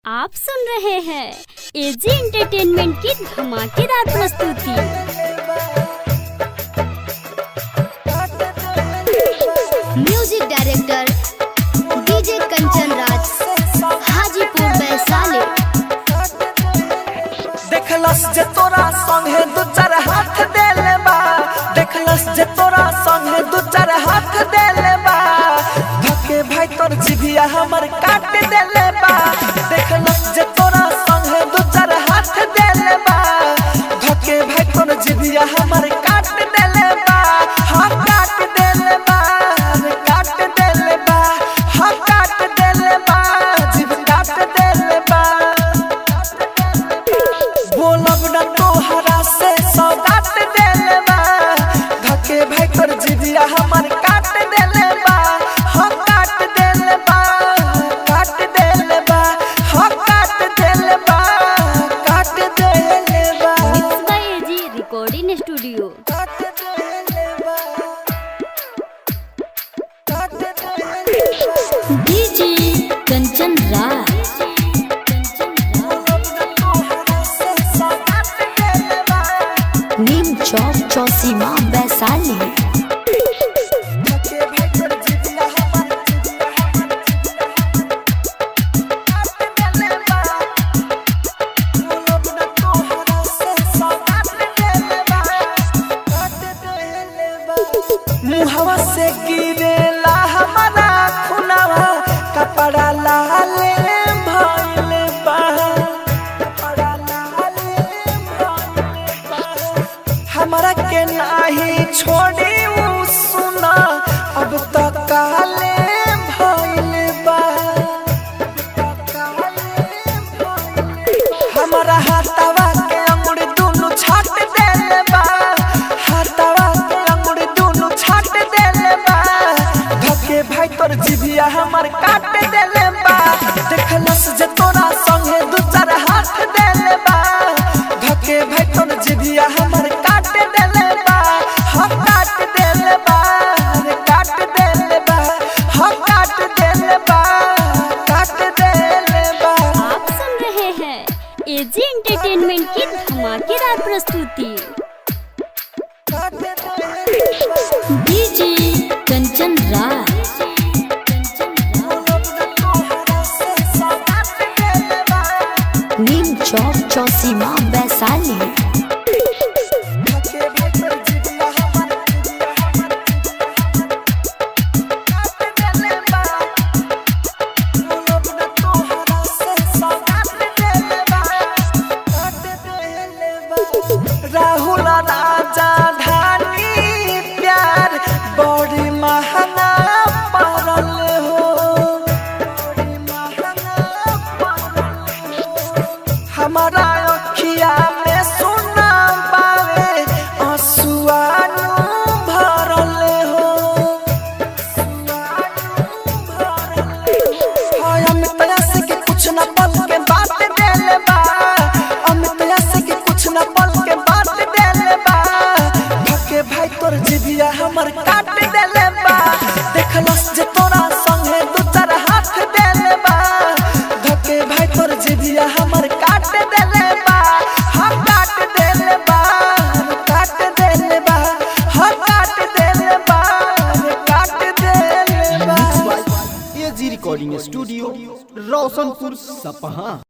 आप सुन रहे हैं एजी एंटरटेनमेंट की धमाकेदार प्रस्तुति। Music director DJ Kanchan Raj, Hajipur Vaishali. देखलस जे तोरा संगे दू चार हाथ देले बा, देखलस जे तोरा संगे दू चार हाथ देले बा, धके भाई तोर जिभिया हमर काट देले बा। देखलस जे तोरा संगे दू चार हाथ देले बा, धके भाई तोर जिभिया हमर काट देले बा। हाँ काट देले बा, काट देले बा, हाँ काट देले बा, जिभ काट देले बा। बोलब न तोहरा से सौगात देले बा, धके भाई कर जिदिया हमर काट देले बा। हाँ काट देले बा, काट देले बा, हाँ काट देले बा, काट देले बा, mix by AG recording studio. काट देले बा, काट देले बा। डीजे कंचन राज, बोलब न तोहरा से सौगात देले बा, नीम चौक चौसीमा वैशाली। धके भाई कर जिदिया हमर काट देले बा। बोलब न तोहरा से सौगात देले बा, काट देले बा। मुहवा से गिरेला हमारा खुनावा, कपड़ा लाले भइले बा, कपड़ा लाले भइले बा। हमरा के नाही छोड़ी उ सुना, अब तक काले भइले बा, हमारा हाथवा के अंगूर दुनु छाट देले बा, हाथवा के अंगूर दुनु छाट देले बा, धके भाई तोर जिभिया हमर काट देले बा। देखलस जे तोरा संगे दू चार हाथ देले बा, धके भाई तोर जिभिया हमर काट देले बा। हाँ काट देले बा, काट देले बा, हाँ काट देले बा, काट देले बा। आप सुन रहे हैं एजी एंटरटेनमेंट की धमाकेदार प्रस्तुति। डीजे कंचन राज, नीम चौक चौसीमा वैशाली। राहुल राजा धानी प्यार बड़ी महंगा पड़ल हो, बड़ी महंगा पड़ल हो। हमारा अखिया में सुना पावे आंसुआ भरल हो, हाय अमित से के कुछ न पल के बात देले बा, अमित से के कुछ न पल के बात देले बा, धके भाई तोर जिभिया हमर काट देले बा। देखलस जे तोरा संगे दू चार हाथ देले बा, धके भाई तोर जिभिया हमर काट देले बा। हाँ काट देले बा, काट देले बा, हाँ काट देले बा, काट देले बा। एजी रिकॉर्डिंग स्टूडियो रोशनपुर सपहा।